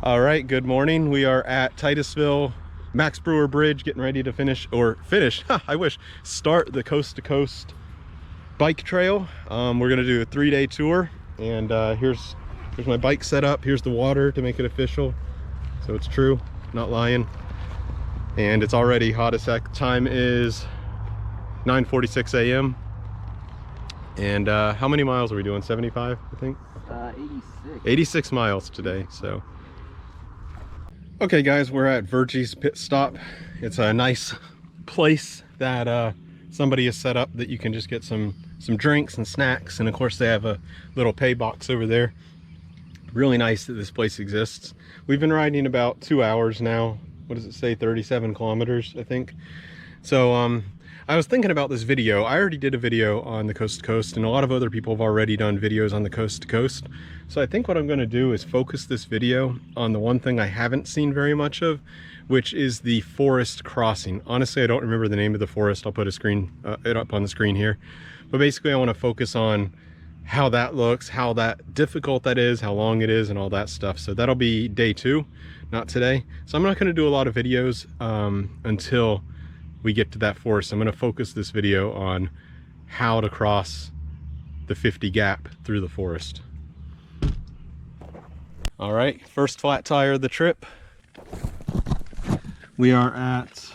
All right, good morning. We are at Titusville Max Brewer Bridge, getting ready to finish, I wish, start the coast to coast bike trail. We're gonna do a 3-day tour, and here's my bike set up. Here's the water to make it official, so it's true, not lying. And it's already hot as heck. Time is 9:46 a.m. And how many miles are we doing? 75, I think? 86 miles today, so. Okay guys, we're at Virgie's pit stop. It's a nice place that somebody has set up that you can just get some drinks and snacks, and of course they have a little pay box over there. Really nice that this place exists. We've been riding about 2 hours now. What does it say? 37 kilometers, I think. So I was thinking about this video. I already did a video on the coast to coast, and a lot of other people have already done videos on the coast to coast. So I think what I'm going to do is focus this video on the one thing I haven't seen very much of, which is the forest crossing. Honestly, I don't remember the name of the forest. I'll put it up on the screen here. But basically I want to focus on how that looks, how that difficult that is, how long it is, and all that stuff. So that'll be day 2, not today. So I'm not going to do a lot of videos until we get to that forest. I'm going to focus this video on how to cross the 50 gap through the forest. All right, first flat tire of the trip. We are at,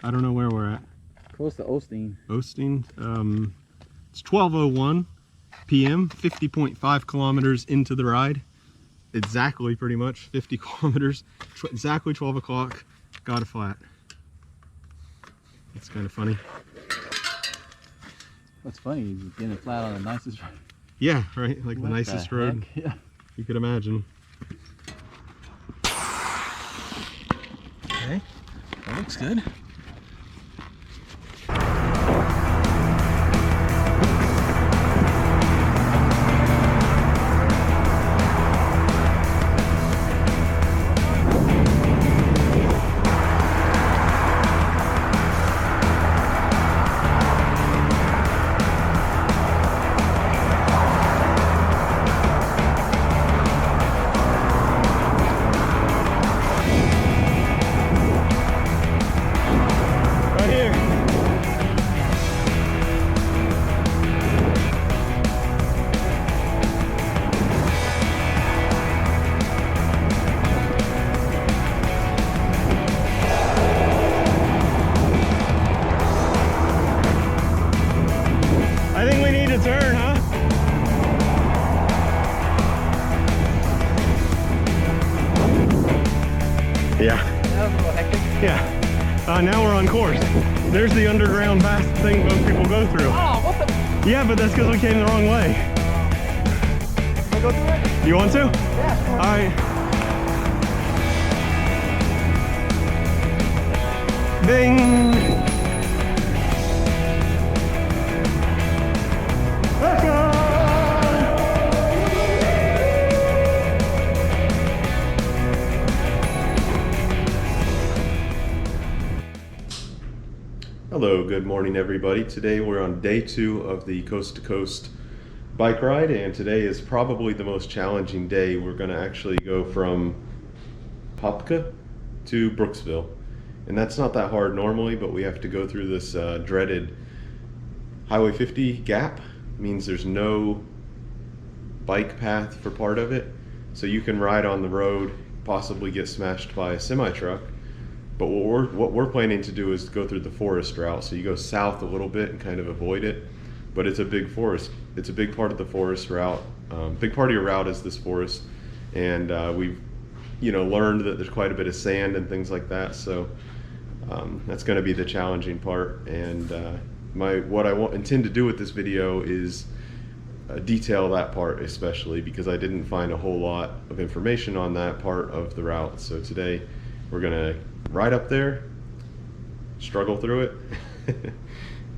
I don't know where we're at. Close to Osteen. Osteen. It's 12:01 p.m., 50.5 kilometers into the ride. Exactly, pretty much 50 kilometers. Exactly 12 o'clock. Got a flat. It's kind of funny. What's funny is getting a flat on the nicest road. Yeah, right, like the nicest road you could imagine. Okay, that looks good. Turn, huh? Yeah. That was a little hectic. Yeah. Now we're on course. There's the underground fast thing most people go through. Oh, what the? Yeah, but that's because we came the wrong way. Can I go through it? You want to? Yeah, sure. All right. Bing. Let's go! Hello, good morning everybody. Today we're on day 2 of the coast to coast bike ride, and today is probably the most challenging day. We're going to actually go from Popka to Brooksville, and that's not that hard normally, but we have to go through this dreaded Highway 50 gap. Means there's no bike path for part of it, so you can ride on the road, possibly get smashed by a semi-truck. But what we're planning to do is go through the forest route, so you go south a little bit and kind of avoid it. But it's a big forest. It's a big part of the forest route. Big part of your route is this forest, and we've learned that there's quite a bit of sand and things like that. So that's going to be the challenging part. And what I intend to do with this video is detail that part, especially because I didn't find a whole lot of information on that part of the route. So today we're gonna ride up there, struggle through it,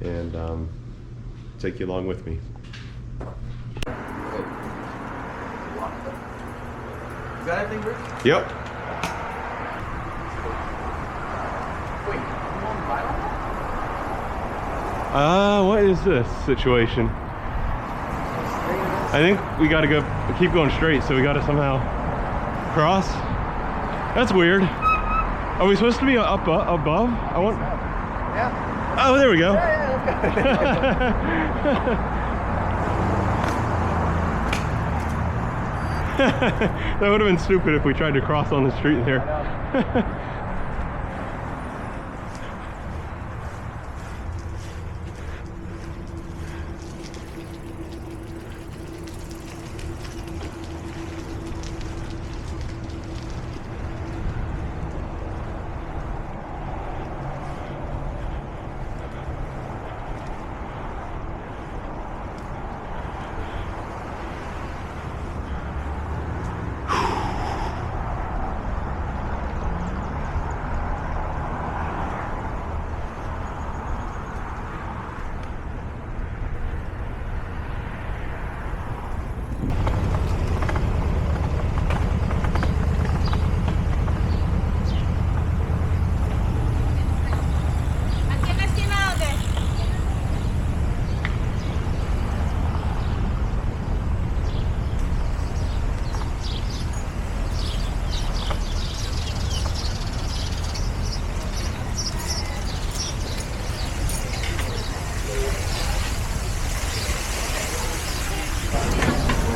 and take you along with me. Is that everything, Bruce? Yep. Wait, you want to buy one? What is this situation? I think we gotta keep going straight, so we gotta somehow cross. That's weird. Are we supposed to be up above? I want. Yeah. Oh, there we go. That would have been stupid if we tried to cross on the street there.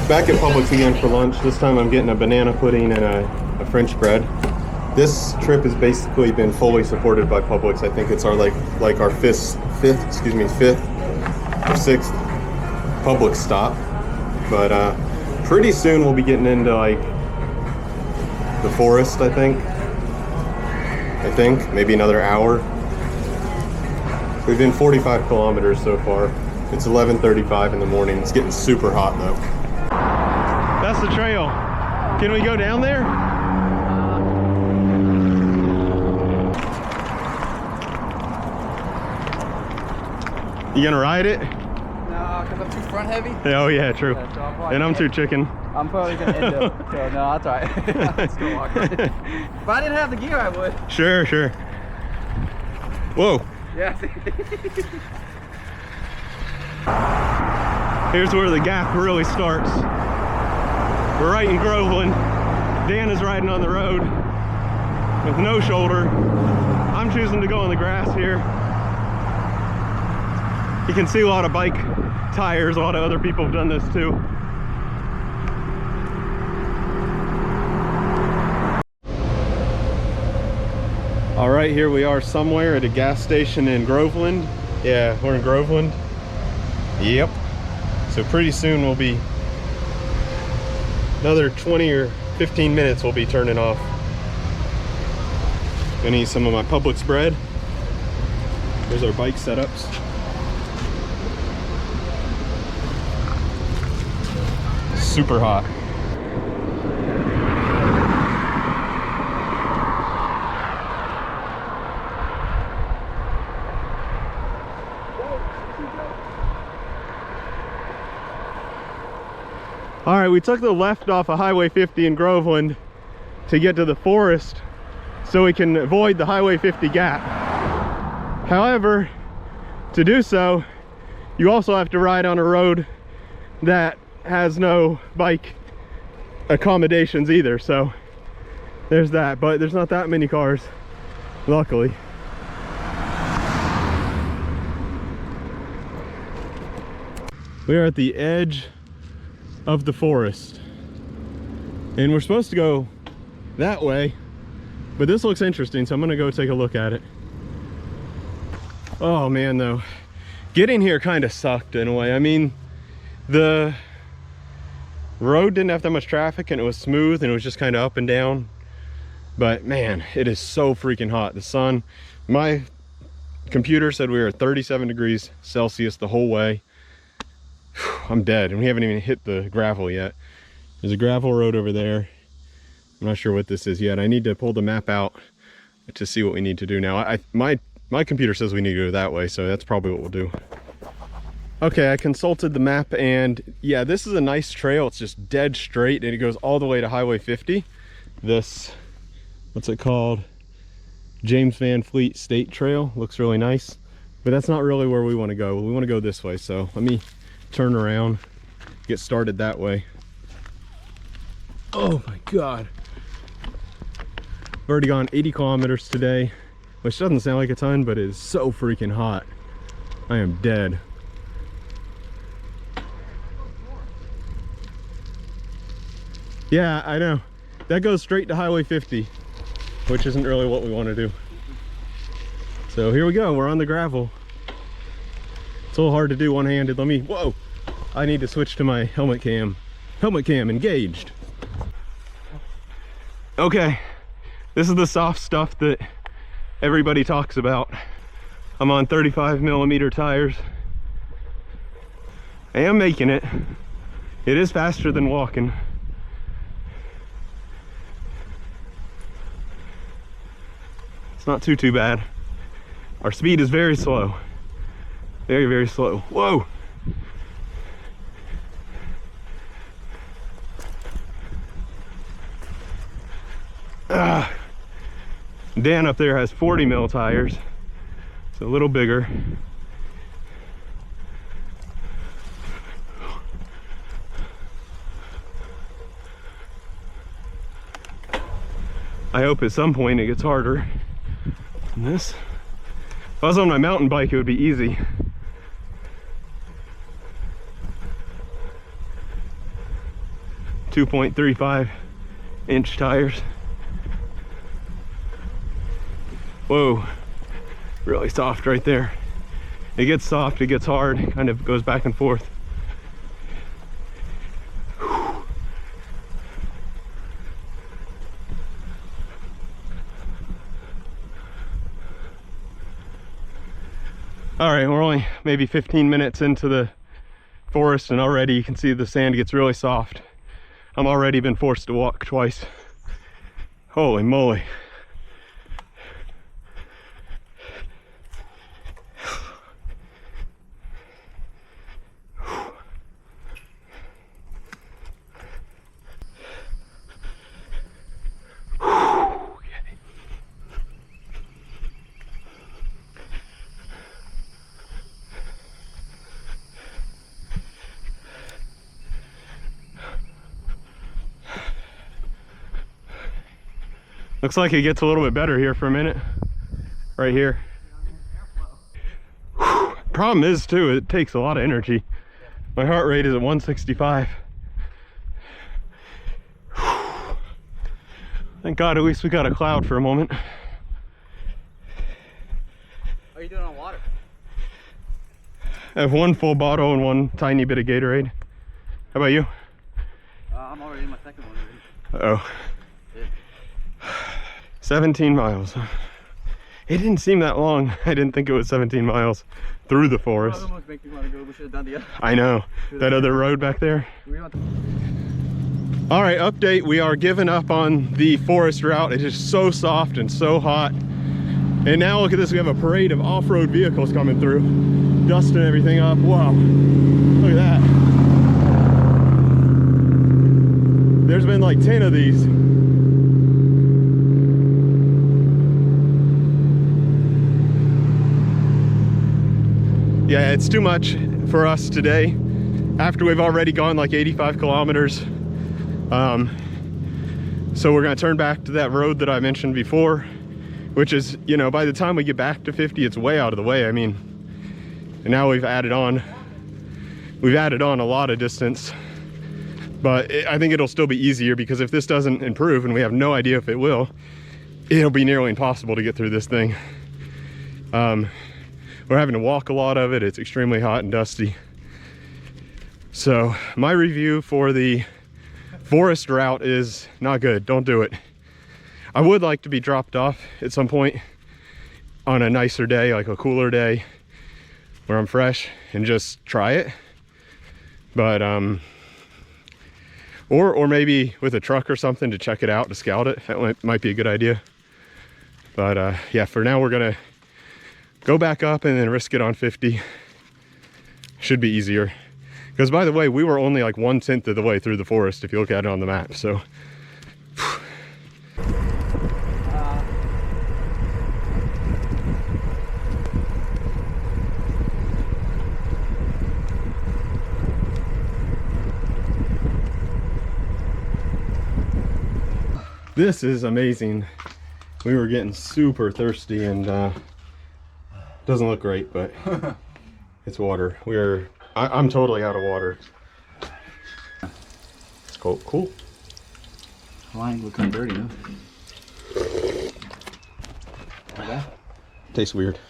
Back at Publix again for lunch. This time I'm getting a banana pudding and a French bread. This trip has basically been fully supported by Publix. I think it's our like our fifth or sixth Publix stop. But pretty soon we'll be getting into like the forest, I think maybe another hour. We've been 45 kilometers so far. It's 11:35 in the morning. It's getting super hot though. That's the trail. Can we go down there? You gonna ride it? No, because I'm too front heavy. Oh yeah, true. Yeah, so And I'm too chicken. I'm probably gonna end up. So no, I'll try it. It's still awkward. If I didn't have the gear, I would. Sure. Whoa. Yeah. Here's where the gap really starts. We're right in Groveland. Dan is riding on the road with no shoulder. I'm choosing to go on the grass here. You can see a lot of bike tires. A lot of other people have done this too. All right, here we are somewhere at a gas station in Groveland. Yeah, we're in Groveland. Yep. So pretty soon we'll be, another 20 or 15 minutes we'll be turning off. Gonna eat some of my Publix bread. Here's our bike setups. Super hot. All right, we took the left off of Highway 50 in Groveland to get to the forest so we can avoid the Highway 50 gap. However, to do so, you also have to ride on a road that has no bike accommodations either, so there's that. But there's not that many cars, luckily. We are at the edge of the forest and we're supposed to go that way, but this looks interesting, so I'm gonna go take a look at it. Oh man, though, getting here kind of sucked in a way. I mean, the road didn't have that much traffic and it was smooth and it was just kind of up and down, but man, it is so freaking hot. The sun, my computer said we were at 37 degrees Celsius the whole way. I'm dead, and we haven't even hit the gravel yet. There's a gravel road over there. I'm not sure what this is yet. I need to pull the map out to see what we need to do now. My computer says we need to go that way, so that's probably what we'll do. Okay, I consulted the map, and yeah, this is a nice trail. It's just dead straight, and it goes all the way to Highway 50. This, what's it called? James Van Fleet State Trail. Looks really nice, but that's not really where we want to go. We want to go this way, so let me turn around, get started that way. Oh my god. I've already gone 80 kilometers today, which doesn't sound like a ton, but it is so freaking hot. I am dead. Yeah, I know. That goes straight to Highway 50, which isn't really what we want to do. So here we go, we're on the gravel. It's a little hard to do one-handed. Let me, whoa! I need to switch to my helmet cam. Helmet cam engaged. Okay, this is the soft stuff that everybody talks about. I'm on 35mm tires. I am making it. It is faster than walking. It's not too bad. Our speed is very slow. Very, very slow. Whoa! Dan up there has 40mm tires. It's a little bigger. I hope at some point it gets harder than this. If I was on my mountain bike, it would be easy. .35-inch tires. Whoa, really soft right there. It gets soft, it gets hard, it kind of goes back and forth. All right, we're only maybe 15 minutes into the forest and already you can see the sand gets really soft. I'm already been forced to walk twice. Holy moly. Looks like it gets a little bit better here for a minute. Right here. Problem is too, it takes a lot of energy. My heart rate is at 165. Thank God at least we got a cloud for a moment. How are you doing on water? I have one full bottle and one tiny bit of Gatorade. How about you? I'm already in my second one already. Uh-oh. 17 miles. It didn't seem that long. I didn't think it was 17 miles through the forest. Oh, almost makes me want to go. We should have done the other. I know. That other road back there. All right, update. We are giving up on the forest route. It's just so soft and so hot. And now look at this. We have a parade of off-road vehicles coming through, dusting everything up. Wow. Look at that. There's been like 10 of these. Yeah, it's too much for us today after we've already gone like 85 kilometers. So we're gonna turn back to that road that I mentioned before, which is, you know, by the time we get back to 50, it's way out of the way. I mean, and now we've added on a lot of distance, but I think it'll still be easier because if this doesn't improve, and we have no idea if it will, it'll be nearly impossible to get through this thing. We're having to walk a lot of it. It's extremely hot and dusty. So my review for the forest route is not good. Don't do it. I would like to be dropped off at some point on a nicer day, like a cooler day where I'm fresh, and just try it. But or maybe with a truck or something to check it out, to scout it. That might be a good idea. But yeah, for now we're gonna go back up and then risk it on 50. Should be easier. Because by the way, we were only like 1/10 of the way through the forest if you look at it on the map, so. This is amazing. We were getting super thirsty and doesn't look great, but it's water. I'm totally out of water. It's cool. Line looking dirty, huh? Okay. Tastes weird.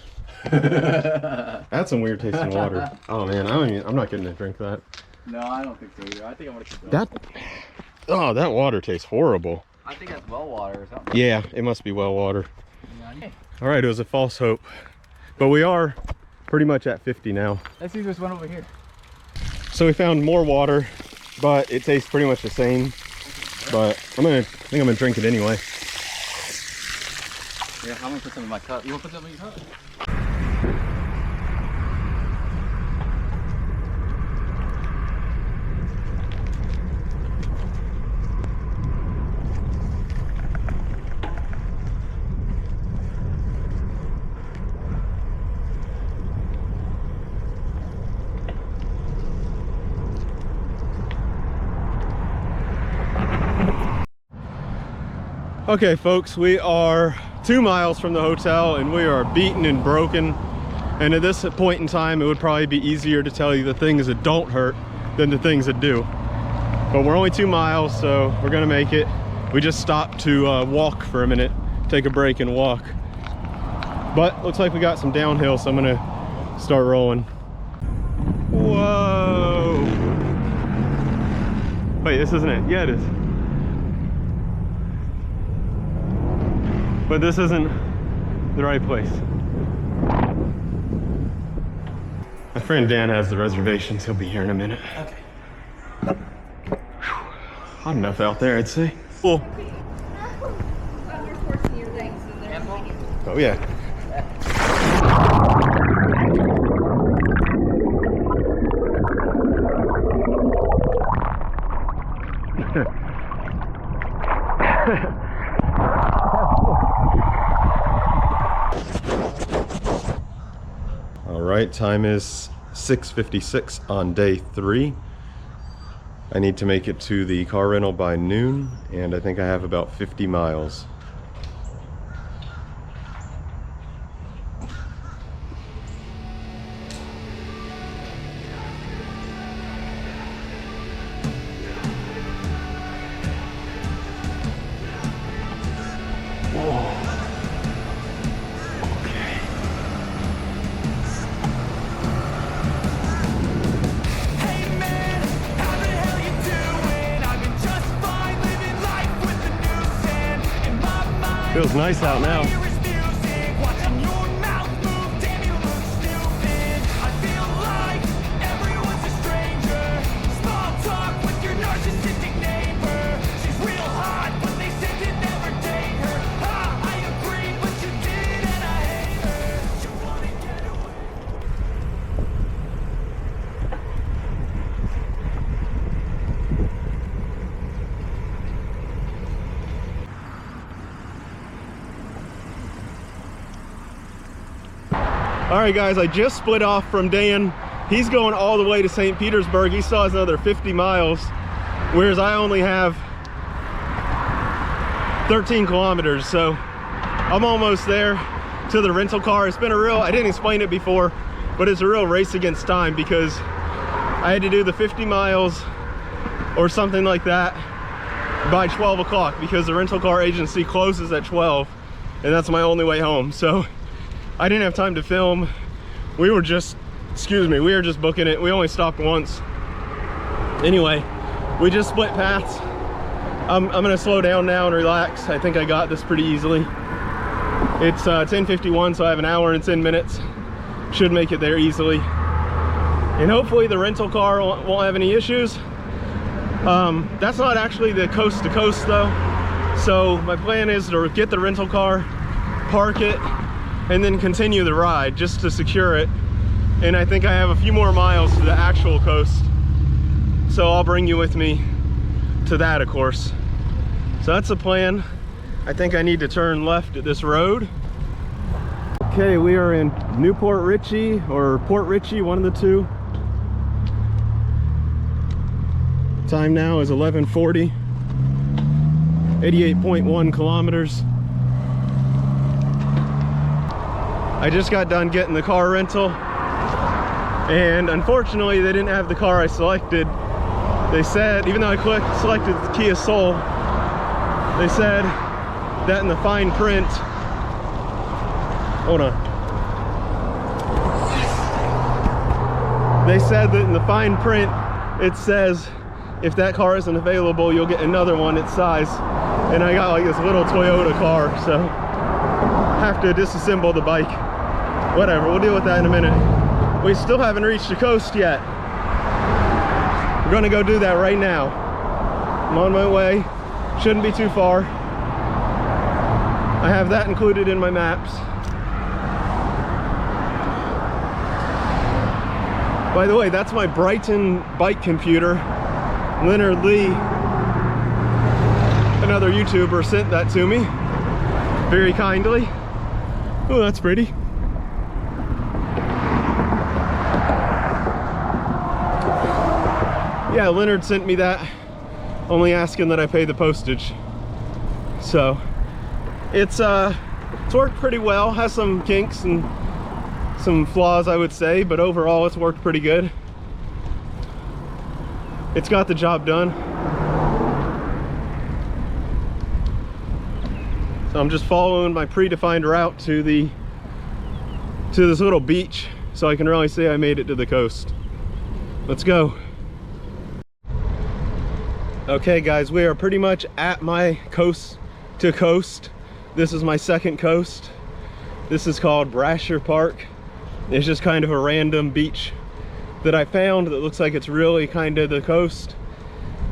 That's some weird tasting water. Oh man, I'm not getting to drink that. No, I don't think so either. I think I'm gonna keep going. That water tastes horrible. I think that's well water or something. Yeah, it must be well water. Yeah. All right, it was a false hope, but we are pretty much at 50 now. Let's see this one over here. So we found more water, but it tastes pretty much the same. But I think I'm gonna drink it anyway. Yeah, I'm gonna put some in my cup. You wanna put some in your cup? Okay folks, we are 2 miles from the hotel and we are beaten and broken. And at this point in time, it would probably be easier to tell you the things that don't hurt than the things that do. But we're only 2 miles, so we're gonna make it. We just stopped to walk for a minute, take a break and walk. But looks like we got some downhill, so I'm gonna start rolling. Whoa! Wait, this isn't it. Yeah, it is. But this isn't the right place. My friend Dan has the reservations. He'll be here in a minute. Okay. Hot enough out there, I'd say. Cool. Oh yeah. All right, time is 6:56 on day 3. I need to make it to the car rental by noon, and I think I have about 50 miles. Feels nice out now. All right guys, I just split off from Dan. He's going all the way to St. Petersburg. He still has another 50 miles, whereas I only have 13 kilometers. So I'm almost there to the rental car. It's been a real, I didn't explain it before, but it's a real race against time because I had to do the 50 miles or something like that by 12 o'clock because the rental car agency closes at 12 and that's my only way home. So I didn't have time to film. We were just booking it. We only stopped once. Anyway, we just split paths. I'm gonna slow down now and relax. I think I got this pretty easily. It's 10:51, so I have an hour and 10 minutes. Should make it there easily. And hopefully the rental car won't have any issues. That's not actually the coast to coast though. So my plan is to get the rental car, park it, and then continue the ride just to secure it. And I think I have a few more miles to the actual coast. So I'll bring you with me to that, of course. So that's the plan. I think I need to turn left at this road. Okay, we are in Newport Richey or Port Richey, one of the two. Time now is 11:40. 88.1 kilometers. I just got done getting the car rental, and unfortunately they didn't have the car I selected. They said, even though I selected the Kia Soul, they said that in the fine print, hold on. They said that in the fine print, it says if that car isn't available, you'll get another one its size. And I got like this little Toyota car, so have to disassemble the bike. Whatever, we'll deal with that in a minute. We still haven't reached the coast yet. We're gonna go do that right now. I'm on my way, shouldn't be too far. I have that included in my maps. By the way, that's my Brighton bike computer. Leonard Lee, another YouTuber, sent that to me very kindly. Oh, that's pretty. Yeah, Leonard sent me that, only asking that I pay the postage. So it's worked pretty well. Has some kinks and some flaws, I would say, but overall it's worked pretty good. It's got the job done. So I'm just following my predefined route to this little beach, so I can really say I made it to the coast. Let's go. Okay guys, we are pretty much at my coast to coast. This is my second coast. This is called Brasher Park. It's just kind of a random beach that I found that looks like it's really kind of the coast,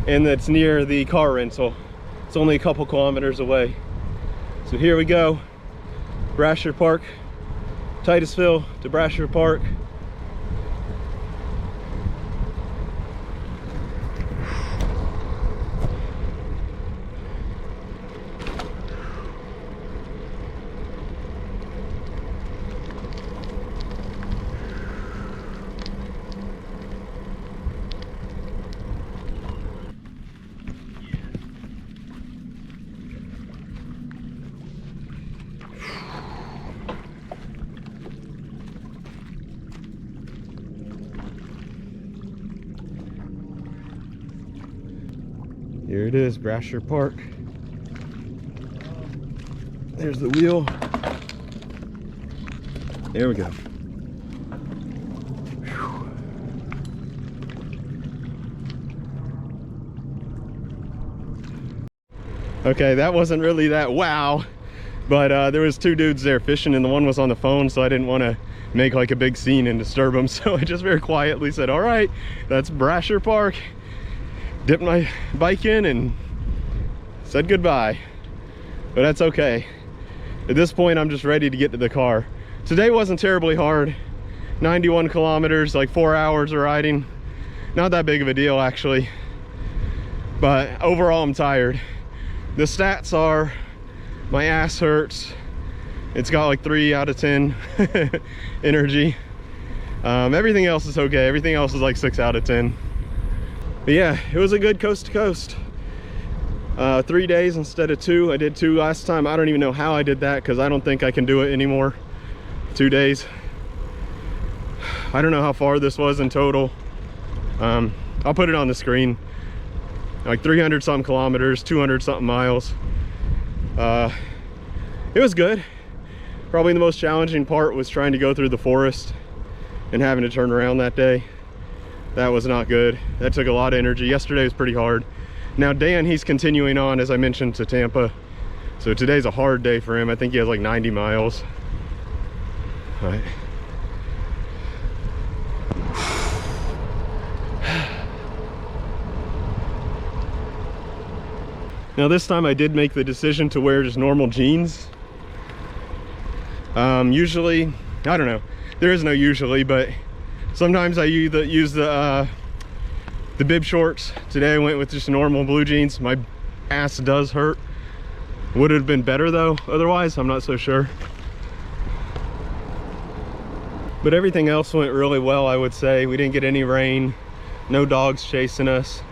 and that's near the car rental. It's only a couple kilometers away. So here we go. Brasher Park, Titusville to Brasher Park. Here it is, Brasher Park. There's the wheel. There we go. Whew. Okay, that wasn't really that wow, but there was two dudes there fishing, and the one was on the phone, so I didn't want to make like a big scene and disturb him. So I just very quietly said, all right, that's Brasher Park. Dipped my bike in and said goodbye, but that's okay. At this point, I'm just ready to get to the car. Today wasn't terribly hard. 91 kilometers, like 4 hours of riding. Not that big of a deal actually, but overall I'm tired. The stats are my ass hurts. It's got like 3 out of 10 energy. Everything else is okay. Everything else is like 6 out of 10. But yeah, it was a good coast to coast. 3 days instead of 2. I did 2 last time. I don't even know how I did that, because I don't think I can do it anymore. 2 days. I don't know how far this was in total. I'll put it on the screen. Like 300 something kilometers, 200 something miles. It was good. Probably the most challenging part was trying to go through the forest and having to turn around that day. That was not good. That took a lot of energy. Yesterday was pretty hard. Now Dan, he's continuing on, as I mentioned, to Tampa. So today's a hard day for him. I think he has like 90 miles. All right. Now this time I did make the decision to wear just normal jeans. Usually, I don't know, there is no usually, but sometimes I use the bib shorts. Today I went with just normal blue jeans. My ass does hurt. Would have been better though, otherwise, I'm not so sure. But everything else went really well, I would say. We didn't get any rain, no dogs chasing us,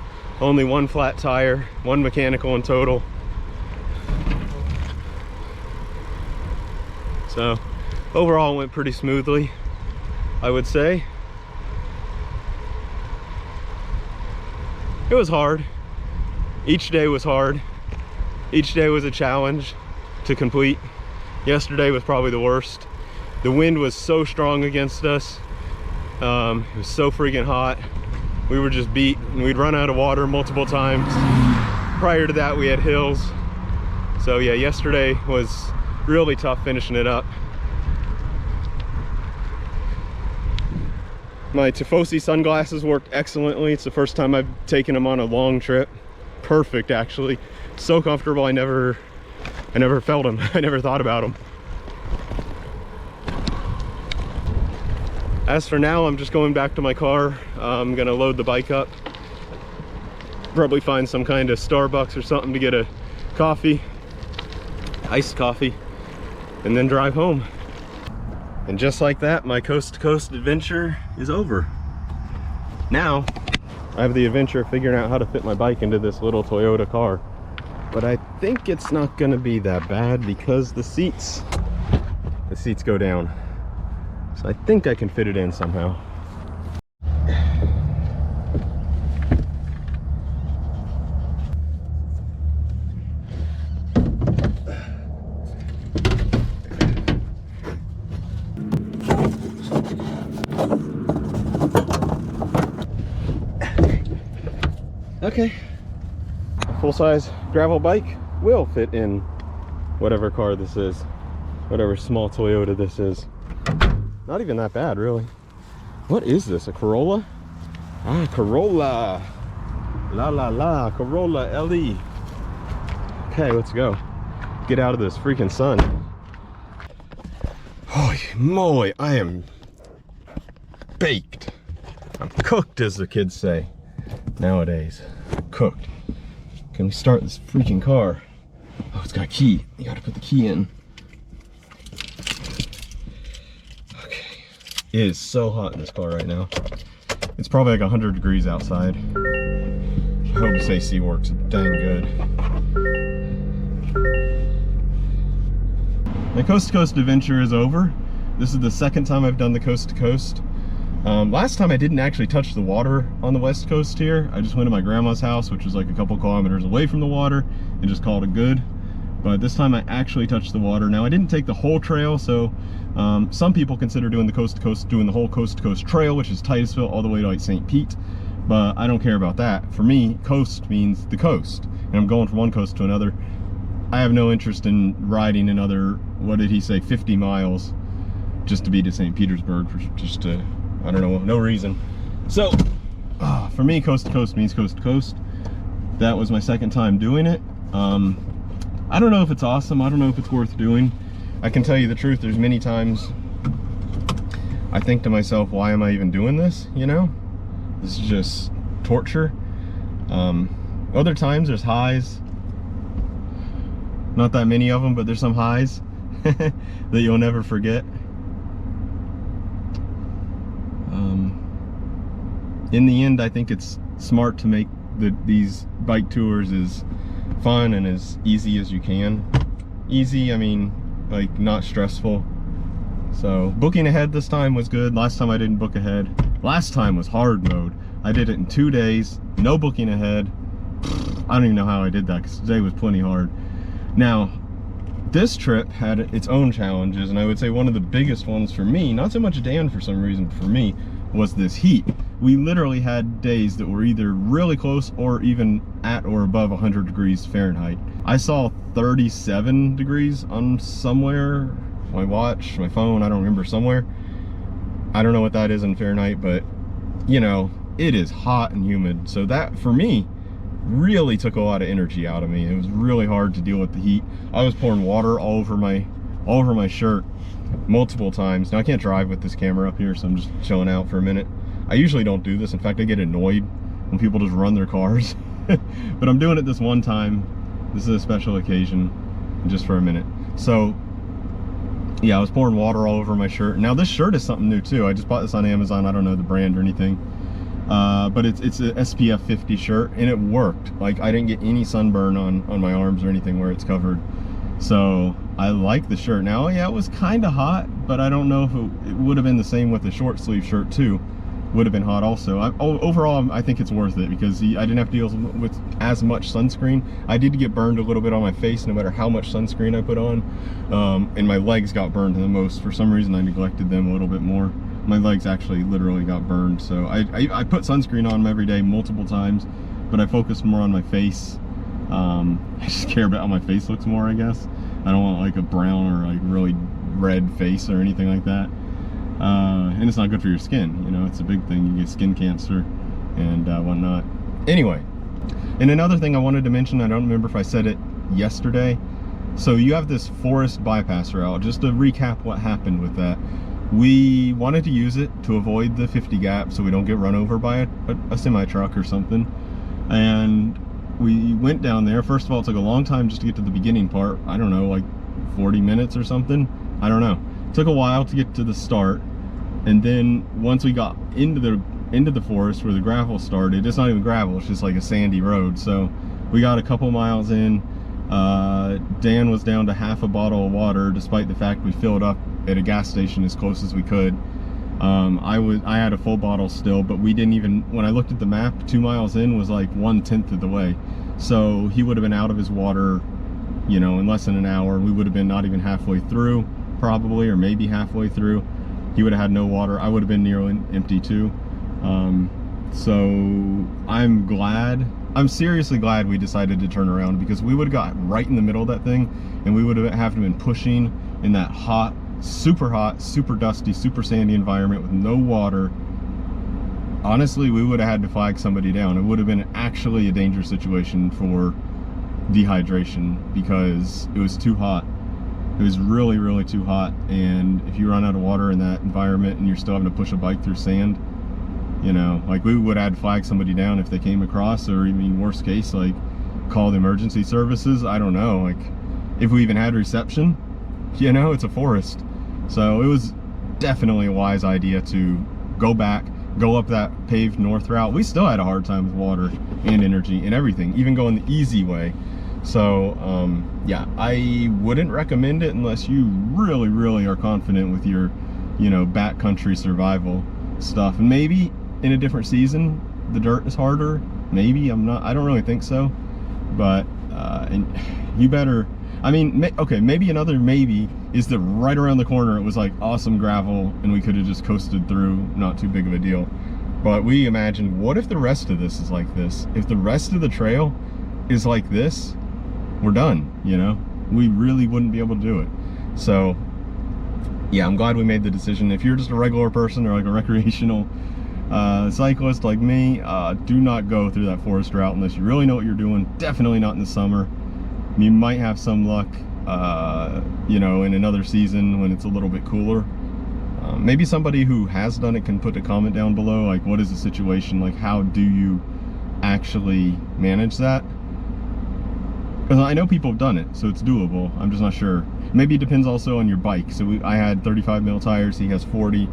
only 1 flat tire, 1 mechanical in total. So overall it went pretty smoothly, I would say. It was hard. Each day was hard. Each day was a challenge to complete. Yesterday was probably the worst. The wind was so strong against us. It was so freaking hot. We were just beat, and we'd run out of water multiple times. Prior to that, we had hills. So yeah, yesterday was really tough finishing it up. My Tifosi sunglasses worked excellently. It's the first time I've taken them on a long trip. Perfect, actually. So comfortable, I never felt them. I never thought about them. As for now, I'm just going back to my car. I'm gonna load the bike up. Probably find some kind of Starbucks or something to get a coffee, iced coffee, and then drive home. And just like that, my coast-to-coast adventure is over. Now, I have the adventure of figuring out how to fit my bike into this little Toyota car. But I think it's not gonna be that bad because the seats go down. So I think I can fit it in somehow. Okay, a full-size gravel bike will fit in whatever car this is, whatever small Toyota this is. Not even that bad, really. What is this, a Corolla? Ah, Corolla. La la la, Corolla LE. Okay, let's go. Get out of this freaking sun. Holy moly, I am baked. I'm cooked, as the kids say nowadays. Cooked. Can we start this freaking car? Oh, it's got a key. You gotta put the key in. It is so hot in this car right now. It's probably like 100 degrees outside. I hope this AC works dang good. My coast-to-coast adventure is over. This is the second time I've done the coast-to-coast. Last time I didn't actually touch the water on the west coast here. I just went to my grandma's house, which was like a couple kilometers away from the water, and just called it good. But this time I actually touched the water. Now I didn't take the whole trail, so some people consider doing the coast-to-coast, doing the whole coast-to-coast trail, which is Titusville all the way to like St. Pete. But I don't care about that. For me, coast means the coast, and I'm going from one coast to another. I have no interest in riding another, what did he say, 50 miles just to be to St. Petersburg, for just to, I don't know, no reason. So for me, coast-to-coast means coast-to-coast. That was my second time doing it. I don't know if it's awesome. I don't know if it's worth doing. I can tell you the truth, there's many times I think to myself, why am I even doing this, you know? This is just torture. Other times there's highs. Not that many of them, but there's some highs that you'll never forget. In the end, I think it's smart to make these bike tours as fun and as easy as you can. Easy, I mean, like not stressful. So booking ahead this time was good. Last time I didn't book ahead. Last time was hard mode. I did it in 2 days, no booking ahead. I don't even know how I did that because today was plenty hard. Now, this trip had its own challenges, and I would say one of the biggest ones for me, not so much Dan for some reason, but for me, was this heat. We literally had days that were either really close or even at or above 100 degrees Fahrenheit. I saw 37 degrees on somewhere, my watch, my phone, I don't remember, somewhere. I don't know what that is in Fahrenheit, but you know, it is hot and humid. So that, for me, really took a lot of energy out of me. It was really hard to deal with the heat. I was pouring water all over my shirt multiple times. Now I can't drive with this camera up here, so I'm just chilling out for a minute. I usually don't do this. In fact, I get annoyed when people just run their cars. But I'm doing it this one time. This is a special occasion, just for a minute. So yeah, I was pouring water all over my shirt. Now this shirt is something new too. I just bought this on Amazon. I don't know the brand or anything. But it's a SPF 50 shirt, and it worked. Like, I didn't get any sunburn on my arms or anything where it's covered. So I like the shirt. Now, yeah, it was kind of hot, but I don't know if it would have been the same with the short sleeve shirt too. Would have been hot also. Overall, I think it's worth it because I didn't have to deal with as much sunscreen. I did get burned a little bit on my face no matter how much sunscreen I put on. And my legs got burned the most. For some reason, I neglected them a little bit more. My legs actually literally got burned. So I put sunscreen on them every day multiple times, but I focused more on my face. I just care about how my face looks more, I guess. I don't want like a brown or like really red face or anything like that. And it's not good for your skin, you know, it's a big thing. You get skin cancer and whatnot. Anyway, and another thing I wanted to mention, I don't remember if I said it yesterday. So you have this forest bypass route. Just to recap what happened with that. We wanted to use it to avoid the 50 gap so we don't get run over by a semi-truck or something. And we went down there. First of all, it took a long time just to get to the beginning part. I don't know, like 40 minutes or something. I don't know. It took a while to get to the start. And then once we got into the forest where the gravel started, it's not even gravel, it's just like a sandy road. So we got a couple miles in. Dan was down to half a bottle of water, despite the fact we filled up at a gas station as close as we could. I had a full bottle still, but we didn't even, when I looked at the map, 2 miles in was like 1/10 of the way. So he would have been out of his water, you know, in less than an hour. We would have been not even halfway through, probably, or maybe halfway through. He would have had no water. I would have been nearly empty too. So I'm seriously glad we decided to turn around, because we would have got right in the middle of that thing and we would have been pushing in that hot, super dusty, super sandy environment with no water. Honestly, we would have had to flag somebody down. It would have been actually a dangerous situation for dehydration because it was too hot. It was really, really too hot, and if you run out of water in that environment and you're still having to push a bike through sand, you know, like we would have had to flag somebody down if they came across, or even worst case, like call the emergency services. I don't know, like if we even had reception, you know, it's a forest. So it was definitely a wise idea to go back, go up that paved north route. We still had a hard time with water and energy and everything, even going the easy way. So yeah, I wouldn't recommend it unless you really, really are confident with your, you know, backcountry survival stuff. And maybe in a different season, the dirt is harder. Maybe, I don't really think so. But and you better, I mean, okay, maybe another maybe is that right around the corner it was like awesome gravel and we could have just coasted through, not too big of a deal. But we imagined, what if the rest of this is like this? If the rest of the trail is like this, we're done, you know? We really wouldn't be able to do it. So yeah, I'm glad we made the decision. If you're just a regular person or like a recreational cyclist like me, do not go through that forest route unless you really know what you're doing. Definitely not in the summer. You might have some luck, you know, in another season when it's a little bit cooler. Maybe somebody who has done it can put a comment down below, like what is the situation, like how do you actually manage that? Because I know people have done it, so it's doable. I'm just not sure. Maybe it depends also on your bike. So I had 35 mil tires, he has 40.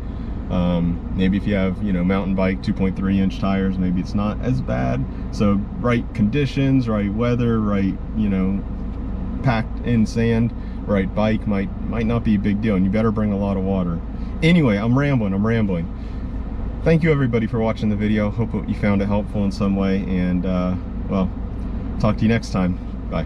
Maybe if you have, you know, mountain bike 2.3-inch tires, maybe it's not as bad. So right conditions, right weather, right, you know, packed in sand, right bike might not be a big deal, and you better bring a lot of water. Anyway, I'm rambling. Thank you everybody for watching the video. Hope you found it helpful in some way, and well, talk to you next time. Bye.